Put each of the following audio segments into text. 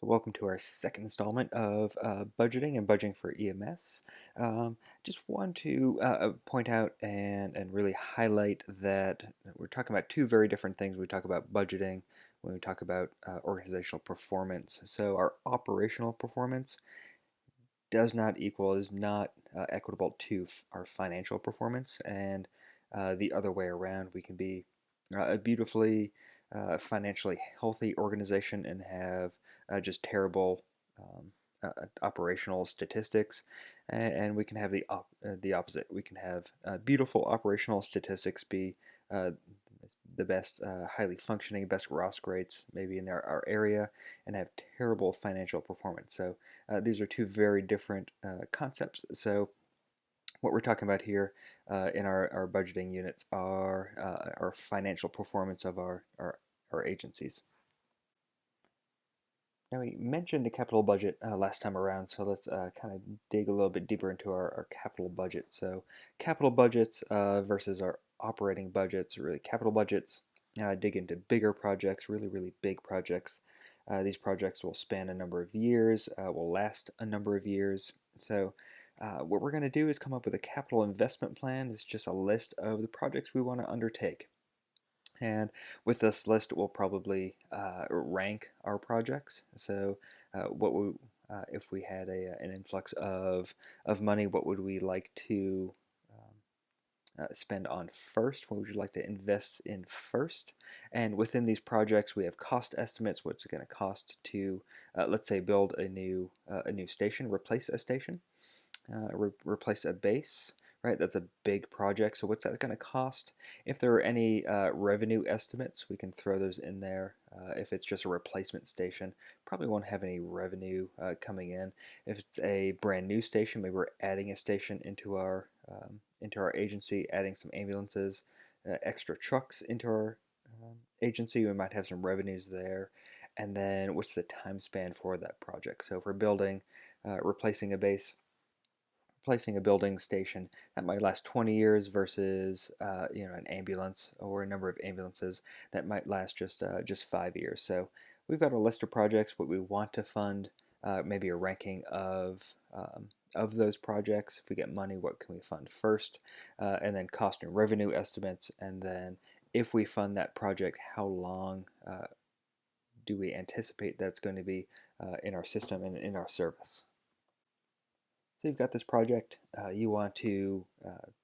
So welcome to our second installment of budgeting and budgeting for EMS. Just want to point out and really highlight that we're talking about two very different things. We talk about budgeting when we talk about organizational performance. So our operational performance does not equal, is not equitable to our financial performance, and the other way around. We can be a beautifully financially healthy organization and have just terrible operational statistics, and we can have the opposite. We can have beautiful operational statistics be uh, the best, highly functioning, best ROSC rates maybe in our area, and have terrible financial performance. So these are two very different concepts. So what we're talking about here in our budgeting units are our financial performance of our agencies. Now, we mentioned the capital budget last time around, so let's kind of dig a little bit deeper into our capital budget. So capital budgets versus our operating budgets, really capital budgets dig into bigger projects, really, really big projects. These projects will span a number of years, will last a number of years. So what we're going to do is come up with a capital investment plan. It's just a list of the projects we want to undertake. And with this list, we'll probably rank our projects. So, what would if we had an influx of money? What would we like to spend on first? What would you like to invest in first? And within these projects, we have cost estimates. What's it going to cost to, let's say, build a new station, replace a station, replace a base, right? That's a big project. So what's that going to cost? If there are any revenue estimates, we can throw those in there. If it's just a replacement station, probably won't have any revenue coming in. If it's a brand new station, maybe we're adding a station into our agency, adding some ambulances, extra trucks into our agency. We might have some revenues there. And then what's the time span for that project? So if we're building, replacing a base, placing a building station that might last 20 years versus an ambulance or a number of ambulances that might last just 5 years. So we've got a list of projects, what we want to fund, maybe a ranking of those projects. If we get money, what can we fund first, and then cost and revenue estimates, and then if we fund that project, how long do we anticipate that's going to be in our system and in our service. So you've got this project, you want to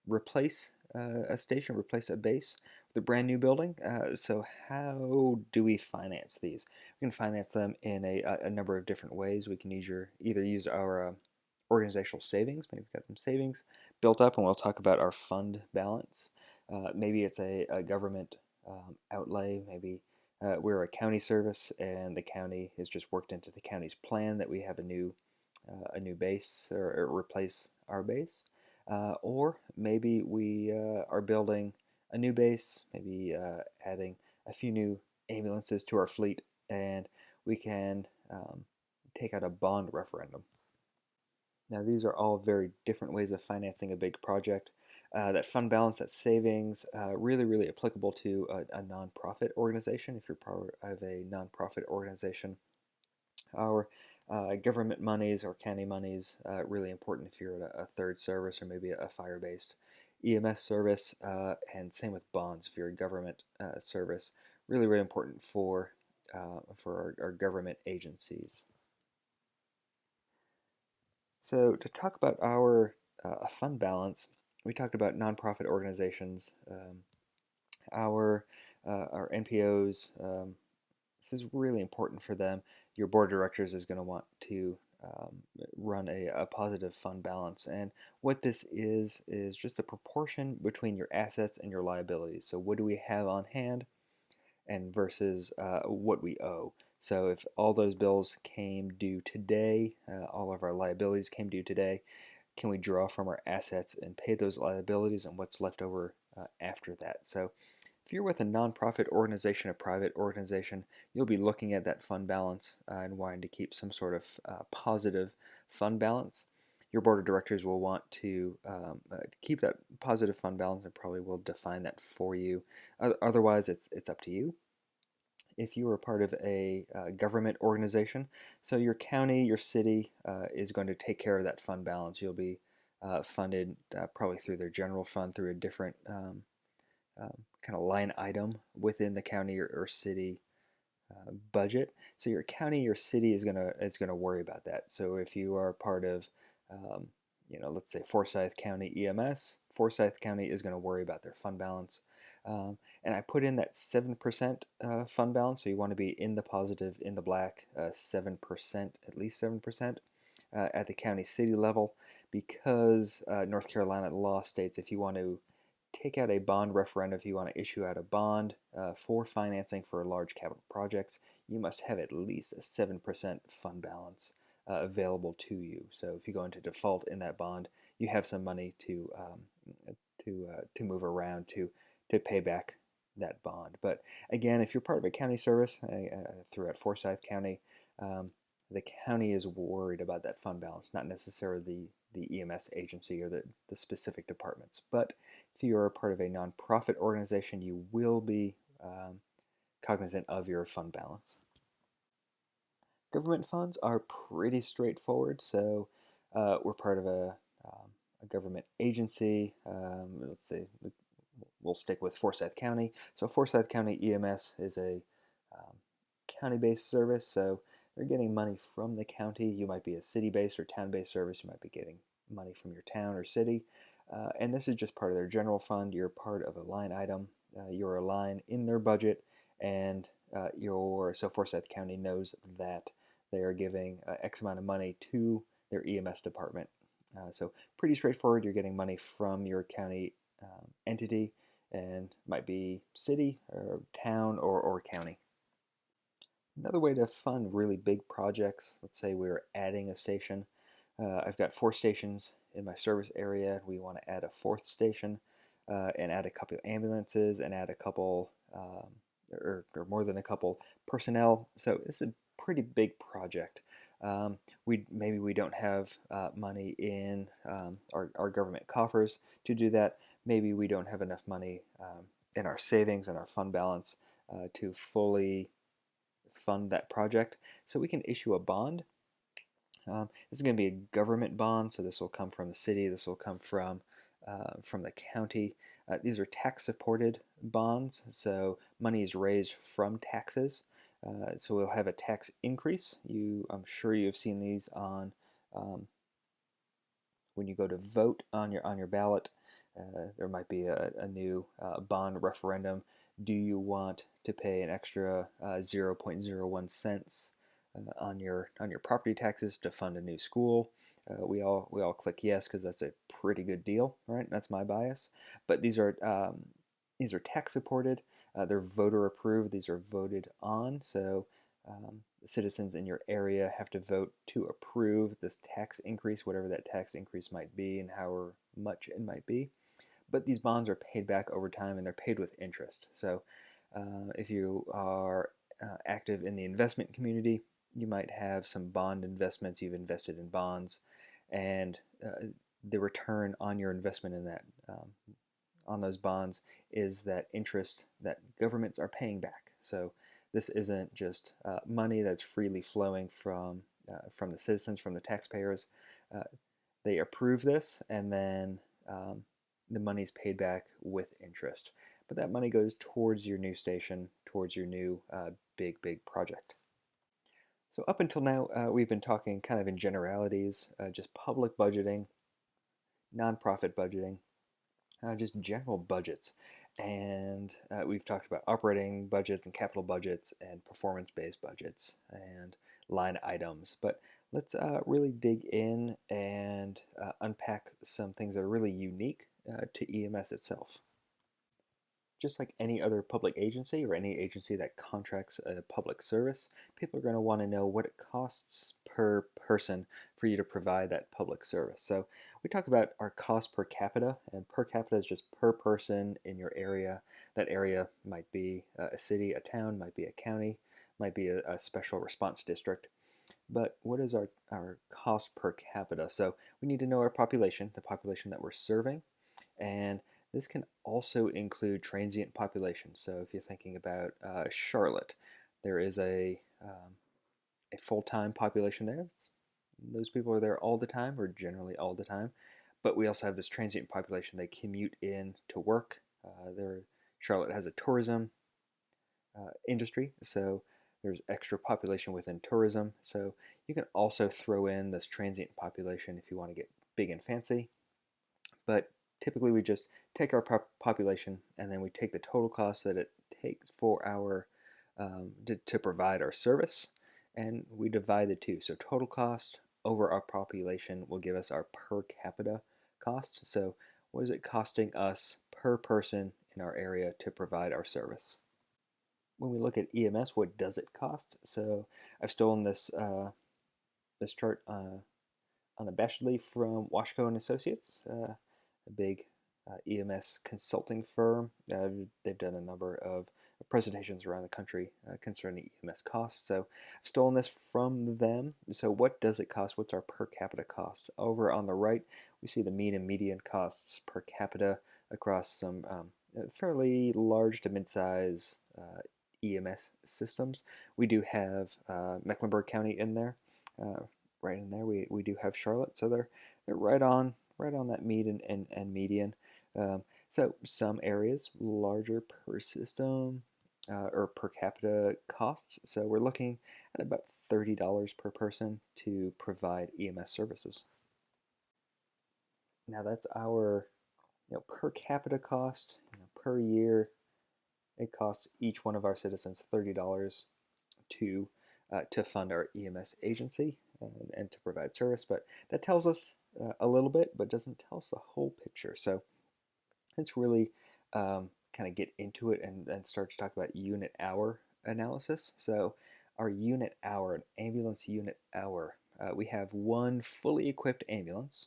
replace a station, replace a base with a brand new building. So how do we finance these? We can finance them in a number of different ways. We can either use our organizational savings. Maybe we've got some savings built up, and we'll talk about our fund balance. Maybe it's a government outlay. Maybe we're a county service, and the county has just worked into the county's plan that we have a new base or replace our base. Or maybe we are building a new base, maybe adding a few new ambulances to our fleet, and we can take out a bond referendum. Now, these are all very different ways of financing a big project. That fund balance, that savings, really, really applicable to a nonprofit organization. If you're part of a nonprofit organization, our government monies or county monies, really important if you're at a third service or maybe a fire-based EMS service, and same with bonds if you're a government service. Really, really important for our government agencies. So to talk about our fund balance, we talked about nonprofit organizations, our NPOs. This is really important for them. Your board of directors is going to want to run a positive fund balance. And what this is just a proportion between your assets and your liabilities. So what do we have on hand and versus what we owe. So if all those bills came due today, all of our liabilities came due today, can we draw from our assets and pay those liabilities and what's left over after that? So if you're with a nonprofit organization, a private organization, you'll be looking at that fund balance and wanting to keep some sort of positive fund balance. Your board of directors will want to keep that positive fund balance and probably will define that for you. Otherwise, it's up to you. if you are part of a government organization, so your county, your city is going to take care of that fund balance. You'll be funded probably through their general fund through a different kind of line item within the county or city budget. So your county, your city is gonna worry about that. So if you are part of, um, let's say Forsyth County EMS, Forsyth County is going to worry about their fund balance. And I put in that 7% fund balance. So you want to be in the positive, in the black, 7%, at least 7% at the county city level, because North Carolina law states if you want to take out a bond referendum, if you want to issue out a bond for financing for large capital projects, you must have at least a 7% fund balance available to you. So if you go into default in that bond, you have some money to move around to pay back that bond. But again, if you're part of a county service, throughout Forsyth County, um, the county is worried about that fund balance, not necessarily the EMS agency or the specific departments. But if you are a part of a nonprofit organization, you will be cognizant of your fund balance. Government funds are pretty straightforward. So we're part of a government agency. Let's say we'll stick with Forsyth County. So Forsyth County EMS is a um, county-based service. So they're getting money from the county. You might be a city-based or town-based service. You might be getting money from your town or city. And this is just part of their general fund. You're part of a line item. You're a line in their budget, and so Forsyth County knows that they are giving X amount of money to their EMS department. So pretty straightforward. You're getting money from your county entity, and might be city or town or county. Another way to fund really big projects, let's say we're adding a station. I've got 4 stations in my service area. We want to add a 4th station and add a couple of ambulances and add a couple, or more than a couple, personnel. So it's a pretty big project. Maybe we don't have money in our government coffers to do that. Maybe we don't have enough money in our savings and our fund balance to fully fund that project. So we can issue a bond. This is going to be a government bond, so this will come from the city, this will come from the county. These are tax-supported bonds, so money is raised from taxes. So we'll have a tax increase. I'm sure you have seen these on when you go to vote on your ballot. There might be a new bond referendum. Do you want to pay an extra 0.01 cents on your property taxes to fund a new school? We all click yes because that's a pretty good deal, right? That's my bias. But these are tax supported. They're voter approved. These are voted on. So citizens in your area have to vote to approve this tax increase, whatever that tax increase might be, and however much it might be. But these bonds are paid back over time, and they're paid with interest. So if you are active in the investment community, you might have some bond investments. You've invested in bonds, and the return on your investment in that on those bonds is that interest that governments are paying back. So this isn't just money that's freely flowing from the citizens, from the taxpayers. Uh, they approve this, and then the money is paid back with interest. But that money goes towards your new station, towards your new big project. So up until now, we've been talking kind of in generalities, just public budgeting, nonprofit budgeting, just general budgets. And we've talked about operating budgets and capital budgets and performance-based budgets and line items. But let's really dig in and unpack some things that are really unique to EMS itself. Just like any other public agency or any agency that contracts a public service, people are going to want to know what it costs per person for you to provide that public service. So we talk about our cost per capita, and per capita is just per person in your area. That area might be a city, a town, might be a county, might be a special response district. But what is our cost per capita? So we need to know our population, the population that we're serving, and this can also include transient population. So if you're thinking about Charlotte, there is a full-time population there. Those people are there all the time, or generally all the time. But we also have this transient population. They commute in to work. Charlotte has a tourism industry, so there's extra population within tourism. So you can also throw in this transient population if you want to get big and fancy. But typically we just take our population and then we take the total cost that it takes for our to provide our service, and we divide the two. So total cost over our population will give us our per capita cost. So what is it costing us per person in our area to provide our service? When we look at EMS, what does it cost? So I've stolen this chart unabashedly from Washco and Associates, a big EMS consulting firm. They've done a number of presentations around the country concerning EMS costs. So I've stolen this from them. So what does it cost? What's our per capita cost? Over on the right, we see the mean and median costs per capita across some fairly large to mid-size EMS systems. We do have Mecklenburg County in there. Right in there, we do have Charlotte, so they're right on that mean and median. So some areas larger per system or per capita costs. So we're looking at about $30 per person to provide EMS services. Now that's our per capita cost per year. It costs each one of our citizens $30 to fund our EMS agency and to provide service. But that tells us a little bit, but doesn't tell us the whole picture. So let's really kind of get into it and start to talk about unit hour analysis. So our unit hour, an ambulance unit hour, we have one fully equipped ambulance.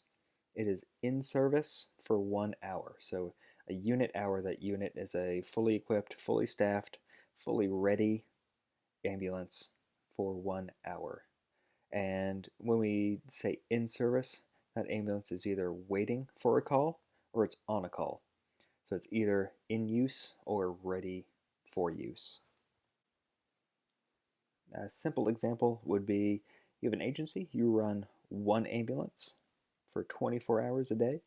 It is in service for 1 hour. So a unit hour, that unit is a fully equipped, fully staffed, fully ready ambulance for 1 hour. And when we say in service, that ambulance is either waiting for a call or it's on a call. So it's either in use or ready for use. A simple example would be you have an agency, you run one ambulance for 24 hours a day.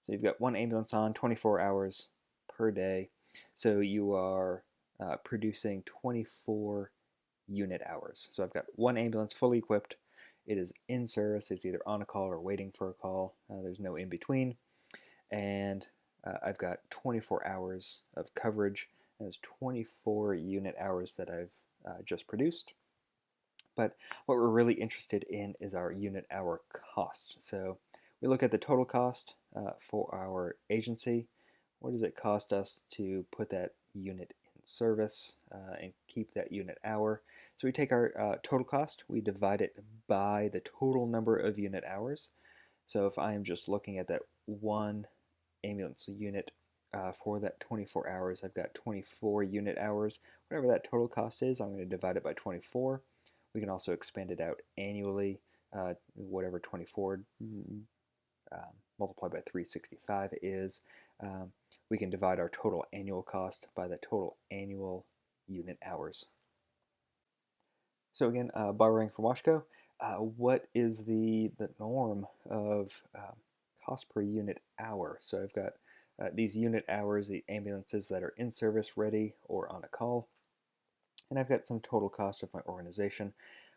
So you've got one ambulance on 24 hours per day. So you are producing 24 unit hours. So I've got one ambulance fully equipped. It is in service. It's either on a call or waiting for a call. There's no in between. And I've got 24 hours of coverage. There's 24 unit hours that I've just produced. But what we're really interested in is our unit hour cost. So we look at the total cost for our agency. What does it cost us to put that unit in service and keep that unit hour? So we take our total cost, we divide it by the total number of unit hours. So if I am just looking at that one ambulance unit for that 24 hours, I've got 24 unit hours. Whatever that total cost is, I'm going to divide it by 24. We can also expand it out annually, whatever 24 multiplied by 365 is. We can divide our total annual cost by the total annual unit hours. So again, borrowing from Washco, what is the norm of cost per unit hour? So I've got these unit hours, the ambulances that are in service, ready, or on a call. And I've got some total cost of my organization.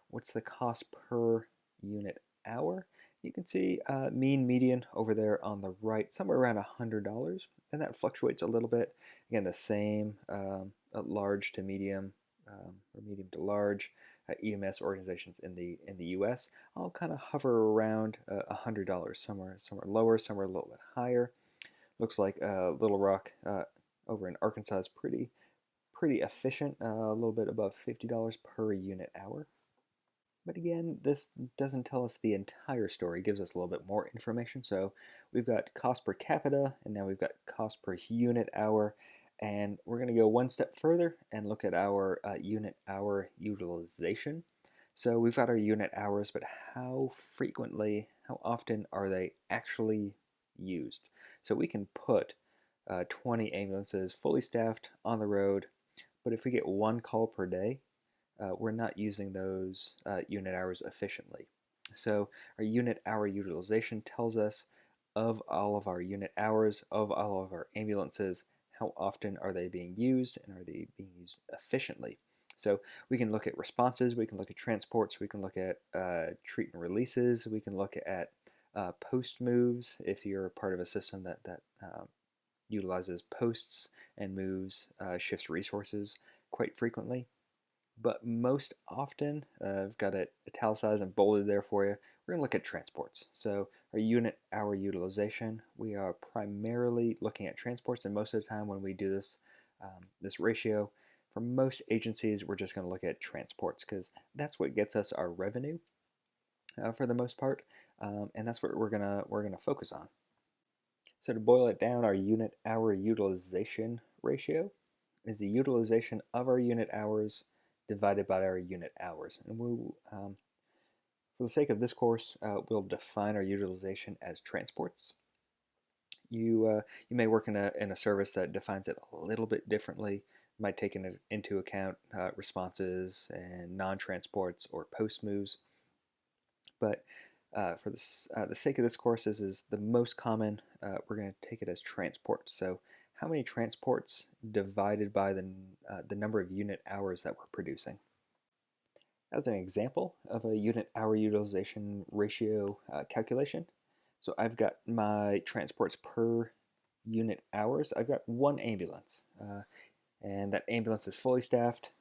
What's the cost per unit hour? You can see mean median over there on the right, somewhere around $100, and that fluctuates a little bit. Again, the same large to medium or medium to large EMS organizations in the U.S. all kind of hover around $100, somewhere lower, somewhere a little bit higher. Looks like Little Rock over in Arkansas is pretty efficient, a little bit above $50 per unit hour. But again, this doesn't tell us the entire story. It gives us a little bit more information. So we've got cost per capita, and now we've got cost per unit hour. And we're going to go one step further and look at our unit hour utilization. So we've got our unit hours, but how frequently, how often are they actually used? So we can put 20 ambulances fully staffed on the road, but if we get one call per day, we're not using those unit hours efficiently. So our unit hour utilization tells us of all of our unit hours, of all of our ambulances, how often are they being used and are they being used efficiently. So we can look at responses, we can look at transports, we can look at treat and releases, we can look at post moves if you're part of a system that utilizes posts and moves, shifts resources quite frequently. But most often, I've got it italicized and bolded there for you, we're going to look at transports. So our unit hour utilization, we are primarily looking at transports, and most of the time when we do this ratio, for most agencies, we're just going to look at transports because that's what gets us our revenue for the most part, and that's what we're gonna focus on. So to boil it down, our unit hour utilization ratio is the utilization of our unit hours divided by our unit hours. And for the sake of this course, we'll define our utilization as transports. You may work in a service that defines it a little bit differently. Might take into account responses and non-transports or post moves. But for the sake of this course, this is the most common. We're going to take it as transports. So how many transports divided by the number of unit hours that we're producing. As an example of a unit hour utilization ratio calculation, so I've got my transports per unit hours. I've got one ambulance, and that ambulance is fully staffed.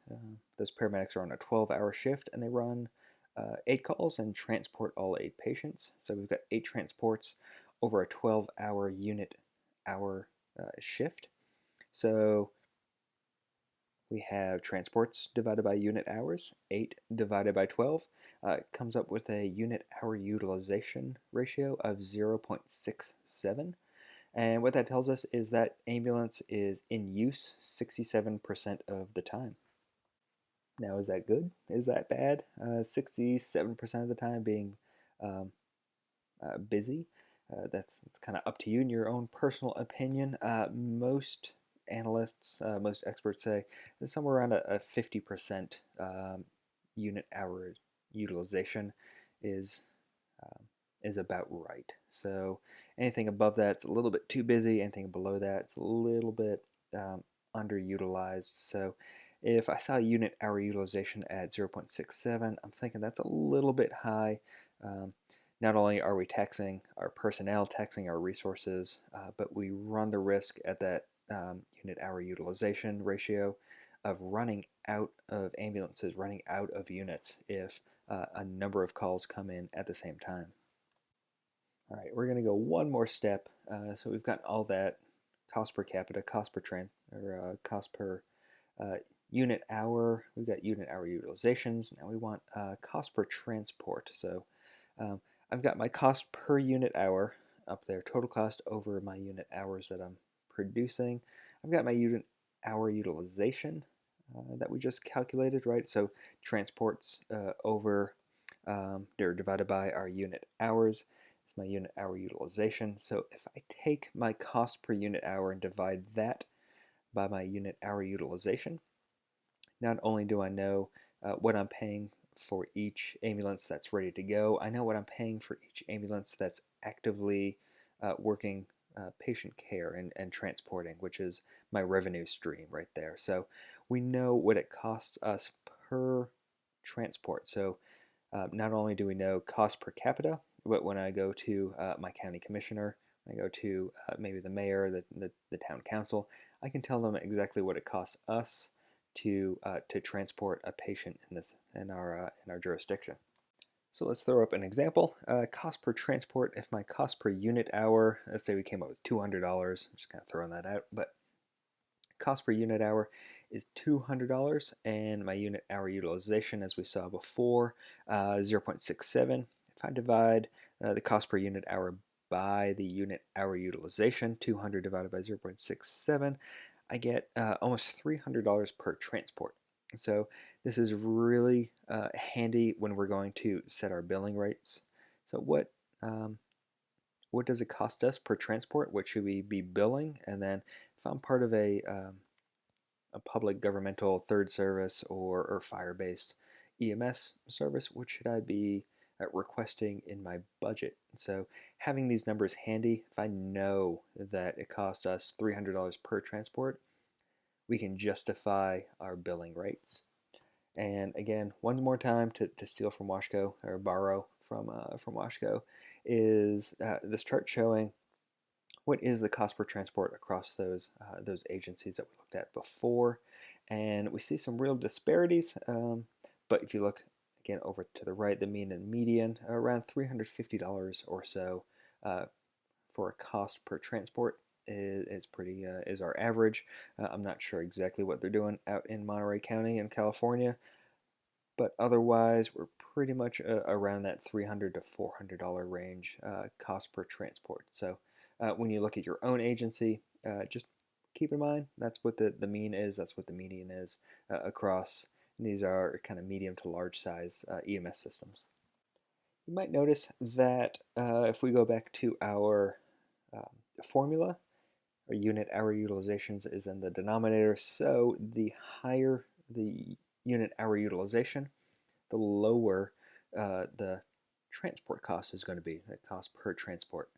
Those paramedics are on a 12-hour shift, and they run 8 calls and transport all 8 patients. So we've got 8 transports over a 12-hour unit hour shift. So we have transports divided by unit hours, 8 divided by 12, comes up with a unit hour utilization ratio of 0.67. And what that tells us is that ambulance is in use 67% of the time. Now, is that good? Is that bad? 67% of the time being um, busy. That's kind of up to you in your own personal opinion. Most analysts, most experts say that somewhere around a 50% unit hour utilization is is about right. So anything above that's a little bit too busy. Anything below that, it's a little bit underutilized. So if I saw unit hour utilization at 0.67, I'm thinking that's a little bit high. Not only are we taxing our personnel, taxing our resources, but we run the risk at that unit hour utilization ratio of running out of ambulances, running out of units if a number of calls come in at the same time. All right, we're going to go one more step. So we've got all that cost per capita, cost per cost per unit hour. We've got unit hour utilizations. Now we want cost per transport. So I've got my cost per unit hour up there, total cost over my unit hours that I'm producing. I've got my unit hour utilization that we just calculated, right? So transports over, they're divided by our unit hours. It's my unit hour utilization. So if I take my cost per unit hour and divide that by my unit hour utilization, not only do I know what I'm paying for each ambulance that's ready to go, I know what I'm paying for each ambulance that's actively working patient care and transporting, which is my revenue stream right there. So we know what it costs us per transport. So not only do we know cost per capita, but when I go to my county commissioner, when I go to maybe the mayor, the town council, I can tell them exactly what it costs us to transport a patient in our jurisdiction. So let's throw up an example. Cost per transport. If my cost per unit hour, let's say we came up with $200, I'm just kind of throwing that out, but cost per unit hour is $200, and my unit hour utilization, as we saw before, 0.67. If I divide the cost per unit hour by the unit hour utilization, 200 divided by 0.67, I get almost $300 per transport. So this is really handy when we're going to set our billing rates. So what does it cost us per transport? What should we be billing? And then if I'm part of a a public governmental third service or fire-based EMS service, what should I be requesting in my budget? So having these numbers handy, if I know that it costs us $300 per transport, we can justify our billing rates. And again, one more time to steal from Washco or borrow from Washco is this chart showing what is the cost per transport across those agencies that we looked at before, and we see some real disparities. But if you look again over to the right, the mean and median around $350 or so for a cost per transport is pretty is our average. I'm not sure exactly what they're doing out in Monterey County in California, but otherwise we're pretty much around that $300 to $400 range cost per transport. So when you look at your own agency, just keep in mind that's what the mean is, that's what the median is across. And these are kind of medium to large size EMS systems. You might notice that if we go back to our formula, our unit hour utilizations is in the denominator, so the higher the unit hour utilization, the lower the transport cost is going to be, the cost per transport.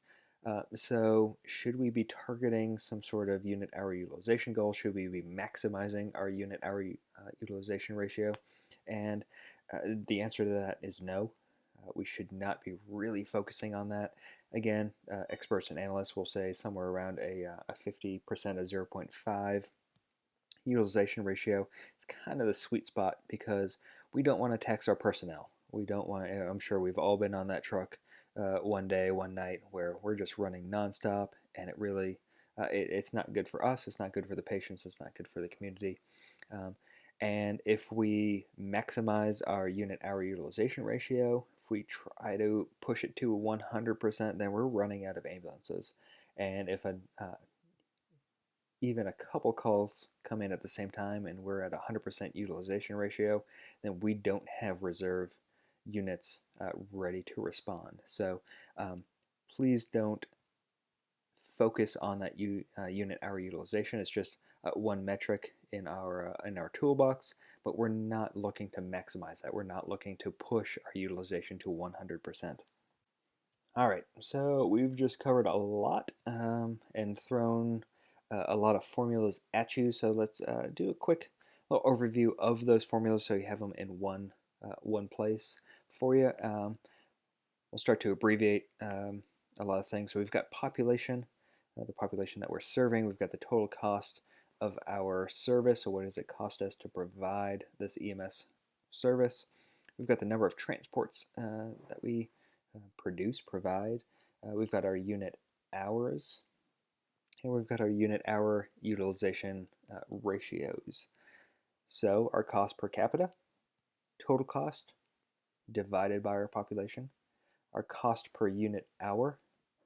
So should we be targeting some sort of unit hour utilization goal? Should we be maximizing our unit hour utilization ratio? And the answer to that is no. We should not be really focusing on that. Again, experts and analysts will say somewhere around a 50% of 0.5 utilization ratio is kind of the sweet spot because we don't want to tax our personnel. We don't want. I'm sure we've all been on that truck one day, one night where we're just running nonstop, and it really it's not good for us. It's not good for the patients. It's not good for the community. And if we maximize our unit hour utilization ratio, if we try to push it to 100%, then we're running out of ambulances. And if even a couple calls come in at the same time and we're at 100% utilization ratio, then we don't have reserve units ready to respond. So please don't focus on that unit hour utilization. It's just one metric in our toolbox, but we're not looking to maximize that. We're not looking to push our utilization to 100%. All right, so we've just covered a lot and thrown a lot of formulas at you. So let's do a quick little overview of those formulas so you have them in one place for you. We'll start to abbreviate a lot of things. So we've got population, the population that we're serving. We've got the total cost of our service. So what does it cost us to provide this EMS service? We've got the number of transports that we provide. We've got our unit hours, and we've got our unit hour utilization ratios. So our cost per capita, total cost divided by our population. Our cost per unit hour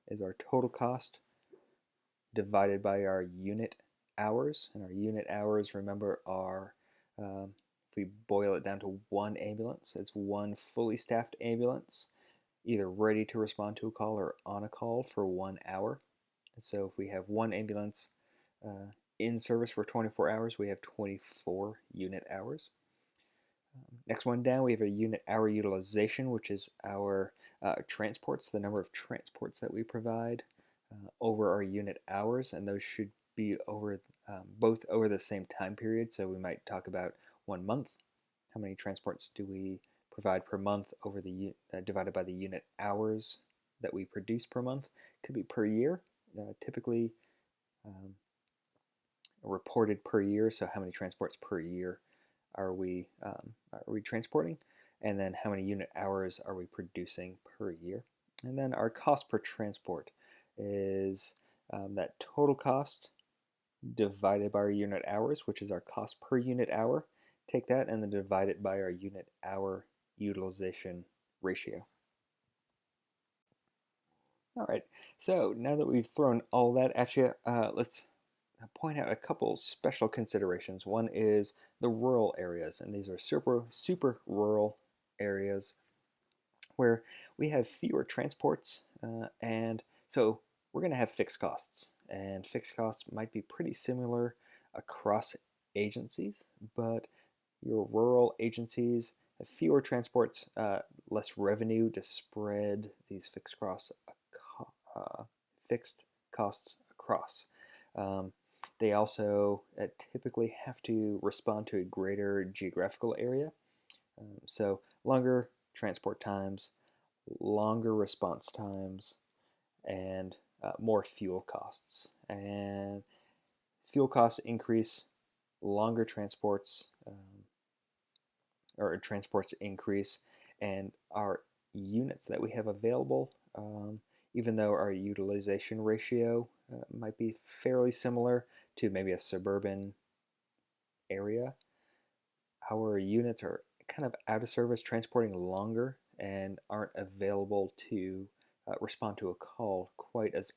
is our total cost divided by our unit hours. And our unit hours, remember, are, if we boil it down to one ambulance, it's one fully staffed ambulance, either ready to respond to a call or on a call for 1 hour. So if we have one ambulance in service for 24 hours, we have 24 unit hours. Next one down, we have a unit hour utilization, which is our transports, the number of transports that we provide over our unit hours, and those should be over both over the same time period. So we might talk about 1 month. How many transports do we provide per month over the divided by the unit hours that we produce per month? Could be per year, typically reported per year. So how many transports per year are we transporting, and then how many unit hours are we producing per year? And then our cost per transport is that total cost divided by our unit hours, which is our cost per unit hour. Take that and then divide it by our unit hour utilization ratio. All right, so now that we've thrown all that at you, let's point out a couple special considerations. One is the rural areas, and these are super rural areas where we have fewer transports, and so we're going to have fixed costs, and fixed costs might be pretty similar across agencies, but your rural agencies have fewer transports, less revenue to spread these fixed costs across. Um, they also typically have to respond to a greater geographical area. So longer transport times, longer response times, and more fuel costs. And fuel costs increase, longer transports or transports increase, and our units that we have available, even though our utilization ratio might be fairly similar to maybe a suburban area, our units are kind of out of service, transporting longer, and aren't available to respond to a call quite as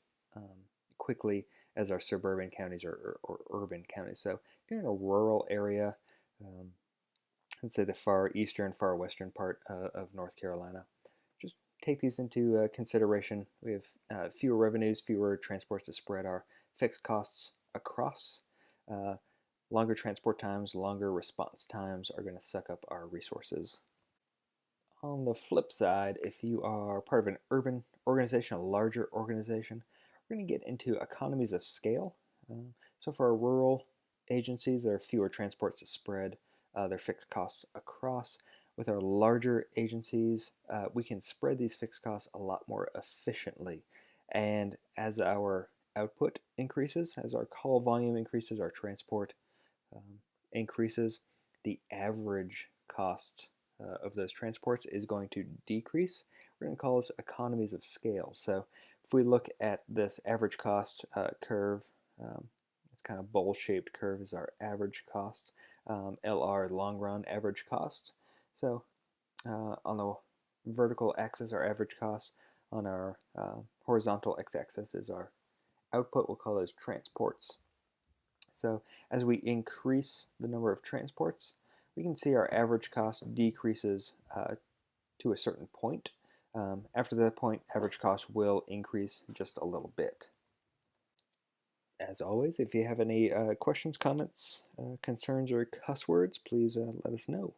quickly as our suburban counties or urban counties. So if you're in a rural area, let's say the far eastern, far western part of North Carolina, just take these into consideration. We have fewer revenues, fewer transports to spread our fixed costs across. Longer transport times, longer response times are going to suck up our resources. On the flip side, if you are part of an urban organization, a larger organization, we're going to get into economies of scale. So for our rural agencies, there are fewer transports to spread their fixed costs across. With our larger agencies, we can spread these fixed costs a lot more efficiently. And as our output increases, as our call volume increases, our transport increases, the average cost of those transports is going to decrease. We're going to call this economies of scale. So if we look at this average cost curve, this kind of bowl-shaped curve is our average cost. LR, long run average cost. So on the vertical axis, our average cost. On our horizontal x-axis is our output. We'll call those transports. So as we increase the number of transports, we can see our average cost decreases to a certain point. After that point, average cost will increase just a little bit. As always, if you have any questions, comments, concerns, or cuss words, please let us know.